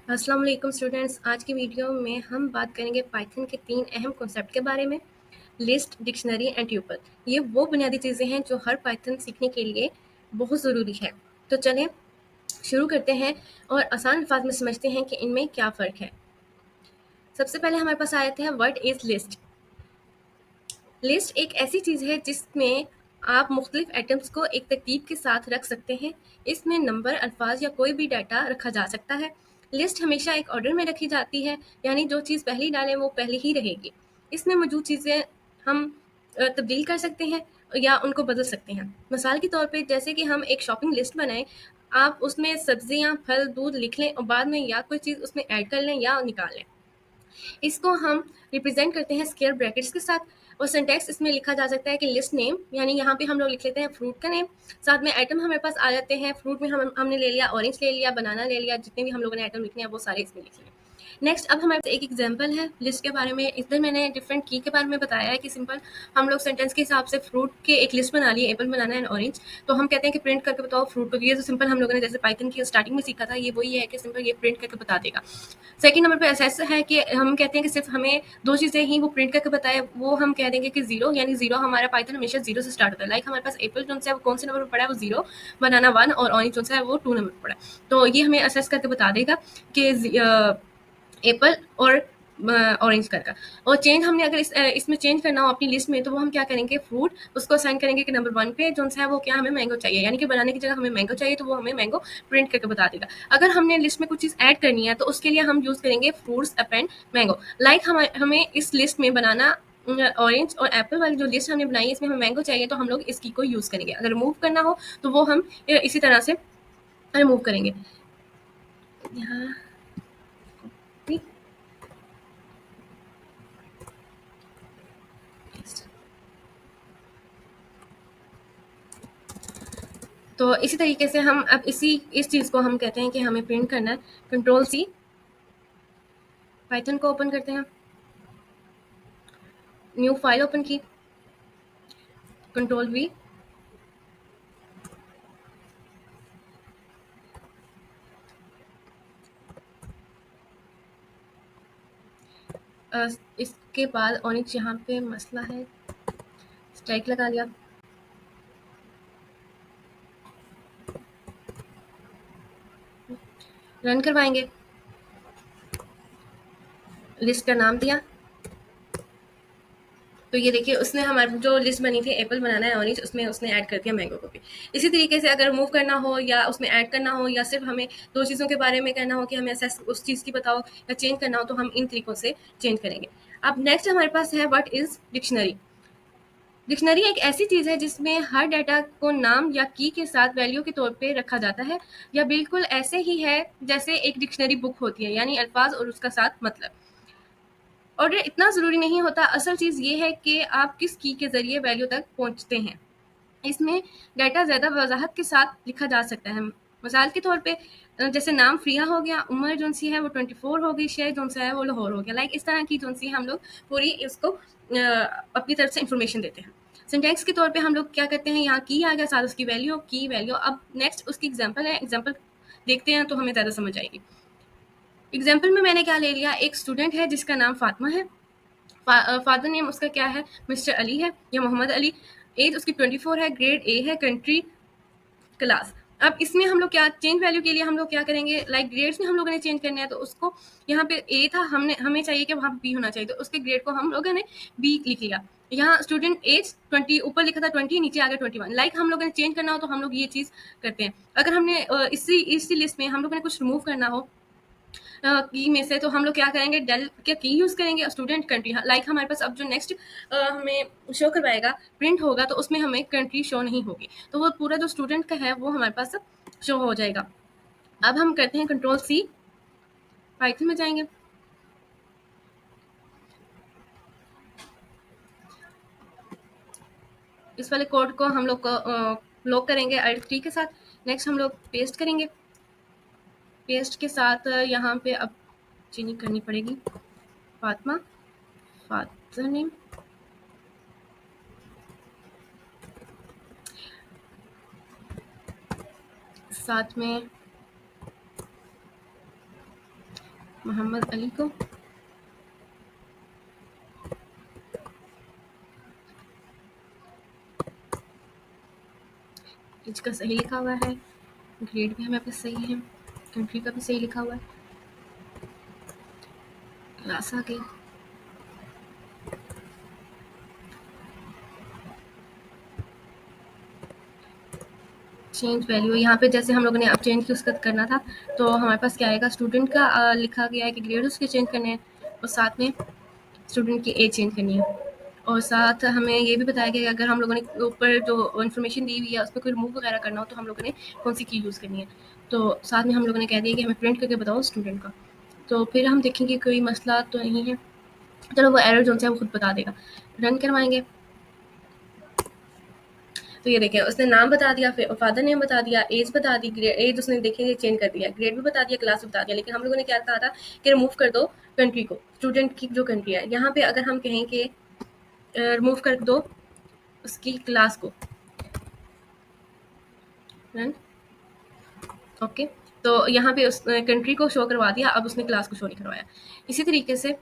अस्सलाम वालेकुम स्टूडेंट्स। आज की वीडियो में हम बात करेंगे पाइथन के 3 अहम कॉन्सेप्ट के बारे में। List, dictionary and tuple. ये वो बुनियादी चीज़ें हैं जो हर पाइथन सीखने के लिए बहुत ज़रूरी है। तो चलें शुरू करते हैं और आसान अल्फाज में समझते हैं कि इनमें क्या फ़र्क है। सबसे पहले हमारे पास आते हैं व्हाट इज़ लिस्ट। लिस्ट एक ऐसी चीज़ है जिसमें आप मुख्तलिफ आइटम्स को एक तरतीब के साथ रख सकते हैं। इसमें नंबर, अल्फाज या कोई भी डाटा रखा जा सकता है। लिस्ट हमेशा एक ऑर्डर में रखी जाती है, यानी जो चीज़ पहली डालें वो पहली ही रहेगी। इसमें मौजूद चीज़ें हम तब्दील कर सकते हैं या उनको बदल सकते हैं। मिसाल के तौर पे जैसे कि हम एक शॉपिंग लिस्ट बनाएं, आप उसमें सब्जियां, फल, दूध लिख लें और बाद में या कोई चीज़ उसमें ऐड कर लें या निकाल लें। इसको हम रिप्रेजेंट करते हैं स्क्वायर ब्रैकेट्स के साथ। और सिंटैक्स इसमें लिखा जा सकता है कि लिस्ट नेम, यानी यहाँ पे हम लोग लिख लेते हैं फ्रूट का नेम। साथ में आइटम हमारे पास आ जाते हैं। फ्रूट में हमने ले लिया ऑरेंज, ले लिया बनाना, ले लिया, जितने भी हम लोगों ने आइटम लिखने हैं वो सारे इसमें लिख लिए। नेक्स्ट, अब हमारे पास एक एग्जांपल है लिस्ट के बारे में। इधर मैंने डिफरेंट की के बारे में बताया है कि सिंपल हम लोग सेंटेंस के हिसाब से फ्रूट के एक लिस्ट बना ली, एप्पल, बनाना एंड ऑरेंज। तो हम कहते हैं कि प्रिंट करके बताओ फ्रूट को। ये तो सिंपल हम लोगों ने जैसे पाइथन की स्टार्टिंग में सीखा था, ये वही है कि सिंपल ये प्रिंट करके बता देगा। सेकंड नंबर पे ऐसा है कि हम कहते हैं कि सिर्फ हमें दो चीज़ें ही वो प्रिंट करके बताए, वो हम कह देंगे कि जीरो, यानी जीरो हमारा पाइथन हमेशा जीरो से स्टार्ट होता है। लाइक हमारे पास एप्पल जो है वो कौन से नंबर पर पड़ा है, वो जीरो, बनाना वन और ऑरेंज जो है वो 2 नंबर पर पड़ा है। तो ये हमें असेस करके बता देगा कि एप्पल और ऑरेंज कलर का। और चेंज हमने अगर इसमें चेंज करना हो अपनी लिस्ट में, तो वो हम क्या करेंगे, फ्रूट उसको असाइन करेंगे कि नंबर 1 पे जो है वो क्या हमें मैंगो चाहिए, यानी कि बनाने की जगह हमें मैंगो चाहिए तो वो हमें मैंगो प्रिंट करके बता देगा। अगर हमने लिस्ट में कुछ चीज़ ऐड करनी है तो उसके लिए हम यूज़ करेंगे फ्रूट्स अपेंड मैंगो। लाइक हमें इस लिस्ट में बनाना, ऑरेंज और एप्पल वाली जो लिस्ट हमने बनाई है इसमें हमें मैंगो चाहिए, तो हम लोग इसकी को यूज़ करेंगे। अगर रिमूव करना हो तो वो हम इसी तरह से रिमूव करेंगे। यहाँ तो इसी तरीके से हम अब इस चीज़ को हम कहते हैं कि हमें प्रिंट करना है। कंट्रोल सी, पाइथन को ओपन करते हैं, न्यू फाइल ओपन की, कंट्रोल वी, इसके बाद ऑरेंज यहाँ पे मसला है, स्ट्राइक लगा लिया। रन करवाएंगे, लिस्ट का नाम दिया, तो ये देखिए उसने हमारी जो लिस्ट बनी थी एप्पल, बनाना है, ऑरेंज, उसमें उसने ऐड कर दिया मैंगो को भी। इसी तरीके से अगर मूव करना हो या उसमें ऐड करना हो या सिर्फ हमें दो चीज़ों के बारे में कहना हो कि हमें ऐसा उस चीज़ की बताओ या चेंज करना हो, तो हम इन तरीकों से चेंज करेंगे। अब नेक्स्ट हमारे पास है व्हाट इज़ डिक्शनरी। डिक्शनरी एक ऐसी चीज़ है जिसमें हर डाटा को नाम या की के साथ वैल्यू के तौर पे रखा जाता है, या बिल्कुल ऐसे ही है जैसे एक डिक्शनरी बुक होती है, यानी अल्फाज और उसका साथ मतलब। और ये इतना ज़रूरी नहीं होता, असल चीज़ ये है कि आप किस की के ज़रिए वैल्यू तक पहुंचते हैं। इसमें डाटा ज़्यादा वजाहत के साथ लिखा जा सकता है। मिसाल के तौर पे जैसे नाम फ्रिया हो गया, उम्र जो सी है वो 24 हो गई, शहर जो सा है वो लाहौर हो गया। लाइक इस तरह की जो सी हम लोग पूरी इसको अपनी तरफ से इंफॉर्मेशन देते हैं। सिंटैक्स के तौर पे हम लोग क्या करते हैं, यहाँ की आ गया, साथ उसकी वैल्यू, की वैल्यू। अब नेक्स्ट उसकी एग्जांपल है, एग्जांपल देखते हैं तो हमें ज़्यादा समझ आएगी। एग्जांपल में मैंने क्या ले लिया, एक स्टूडेंट है जिसका नाम फातिमा है। फादर नेम उसका क्या है, मिस्टर अली है या मोहम्मद अली। एज उसकी 24 है, ग्रेड ए है, कंट्री क्लास। अब इसमें हम लोग क्या चेंज वैल्यू के लिए हम लोग क्या करेंगे, लाइक ग्रेड्स में हम लोगों ने चेंज करना है, तो उसको यहाँ पे ए था, हमें चाहिए कि वहाँ बी होना चाहिए, तो उसके ग्रेड को हम लोगों ने बी लिख लिया। यहाँ स्टूडेंट एज 20, ऊपर लिखा था 20, नीचे आ गया 21। लाइक हम लोगों ने चेंज करना हो तो हम लोग ये चीज़ करते हैं। अगर हमने इसी लिस्ट में हम लोगों ने कुछ रिमूव करना हो की में से, तो हम लोग क्या करेंगे, डेल क्या की यूज़ करेंगे, स्टूडेंट कंट्री। लाइक हमारे पास अब जो नेक्स्ट हमें शो करवाएगा, प्रिंट होगा, तो उसमें हमें कंट्री शो नहीं होगी, तो वो पूरा जो स्टूडेंट का है वो हमारे पास शो हो जाएगा। अब हम करते हैं कंट्रोल सी, पाइथन में जाएंगे, इस वाले कोड को हम लोग लॉक करेंगे alt3 के साथ। नेक्स्ट हम लोग पेस्ट करेंगे, पेस्ट के साथ यहाँ पे अब चेंजिंग करनी पड़ेगी, फातिमा, फादर नेम, साथ में मोहम्मद अली को एज का सही लिखा हुआ है, ग्रेड भी हमारे पास सही है, कंट्री का भी सही लिखा हुआ है, क्लास आ गई, चेंज वैल्यू यहाँ पे जैसे हम लोगों ने अब चेंज उसका करना था तो हमारे पास क्या आएगा, स्टूडेंट का लिखा गया है कि ग्रेड उसके चेंज करने हैं और साथ में स्टूडेंट की एज चेंज करनी है, और साथ हमें ये भी बताया गया कि अगर हम लोगों ने ऊपर जो इन्फॉर्मेशन दी हुई है उस पर कोई रिमूव वगैरह करना हो तो हम लोगों ने कौन सी की यूज़ करनी है। तो साथ में हम लोगों ने कह दिया कि हमें प्रिंट करके बताओ स्टूडेंट का, तो फिर हम देखेंगे कोई मसला तो नहीं है। चलो वो एरर जो है वो खुद बता देगा, रन करवाएंगे। तो ये देखिए उसने नाम बता दिया, फिर फादर नेम बता दिया, एज बता दी, एज उसने देखेंगे चेंज कर दिया, ग्रेड भी बता दिया, क्लास भी बता दिया, लेकिन हम लोगों ने क्या कहा था कि रिमूव कर दो कंट्री को, स्टूडेंट की जो कंट्री है। यहाँ पे अगर हम कहें कि रिमूव कर दो उसकी क्लास को, रन, ओके, तो यहाँ पे उस कंट्री को शो करवा दिया, अब उसने क्लास को शो नहीं करवाया। इसी तरीके से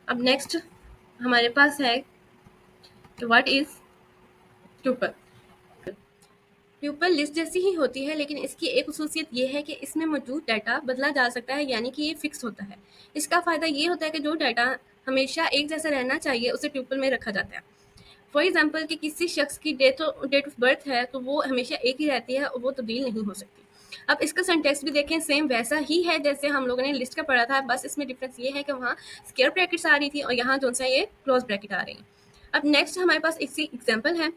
अब नेक्स्ट हमारे पास है कि what is tuple. Tuple list जैसी ही होती है, लेकिन इसकी एक खुसूसियत ये है कि इसमें मौजूद डाटा बदला जा सकता है, यानी कि ये फिक्स होता है। इसका फ़ायदा ये होता है कि जो डाटा हमेशा एक जैसा रहना चाहिए उसे ट्यूपल में रखा जाता है। फॉर एग्जाम्पल कि किसी शख्स की डेट ऑफ बर्थ है तो वो हमेशा एक ही रहती है और वो तब्दील नहीं हो सकती। अब इसका सेंटेक्स भी देखें, सेम वैसा ही है जैसे हम लोगों ने लिस्ट का पढ़ा था, बस इसमें डिफरेंस ये है कि वहाँ स्क्वायर ब्रैकेट्स आ रही थी और यहाँ जो सा ये क्लोज ब्रैकेट आ रही है। अब नेक्स्ट हमारे पास इसी एग्जाम्पल है।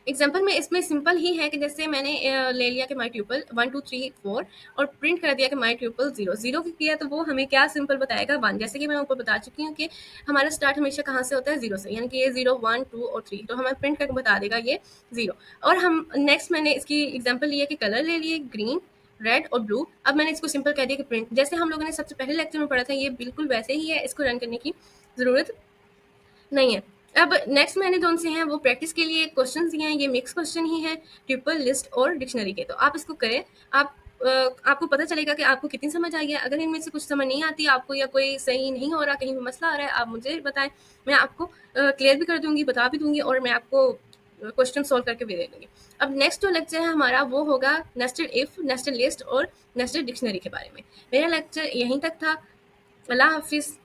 एग्जाम्पल में इसमें सिंपल ही है कि जैसे मैंने ले लिया कि माई ट्यूपल 1 2 3 4 और प्रिंट कर दिया कि माई ट्यूपल 0 0 किया, तो वो हमें क्या सिंपल बताएगा 1, जैसे कि मैं ऊपर बता चुकी हूँ कि हमारा स्टार्ट हमेशा कहाँ से होता है 0 से, यानी कि ये 0 1 2 और 3, तो हमें प्रिंट करके बता देगा ये 0। और हम नेक्स्ट मैंने इसकी एग्जाम्पल लिया कि कलर ले लिए ग्रीन, रेड और ब्लू। अब मैंने इसको सिंपल कह दिया कि प्रिंट, जैसे हम लोगों ने सबसे पहले लेक्चर में पढ़ा था ये बिल्कुल वैसे ही है, इसको रन करने की ज़रूरत नहीं है। अब नेक्स्ट मैंने जो से हैं वो प्रैक्टिस के लिए क्वेश्चंस दिए हैं, ये मिक्स क्वेश्चन ही है ट्रिपल लिस्ट और डिक्शनरी के, तो आप इसको करें। आप आपको पता चलेगा कि आपको कितनी समझ आई है। अगर इनमें से कुछ समझ नहीं आती आपको या कोई सही नहीं हो रहा, कहीं भी मसला आ रहा है, आप मुझे बताएं, मैं आपको क्लियर भी कर दूंगी, बता भी दूंगी और मैं आपको क्वेश्चन सॉल्व करके भी दे दूंगी। अब नेक्स्ट जो लेक्चर है हमारा वो होगा नेस्टेड इफ, नेस्टेड लिस्ट और नेस्टेड डिक्शनरी के बारे में। मेरा लेक्चर यहीं तक था। अल्लाह हाफिज़।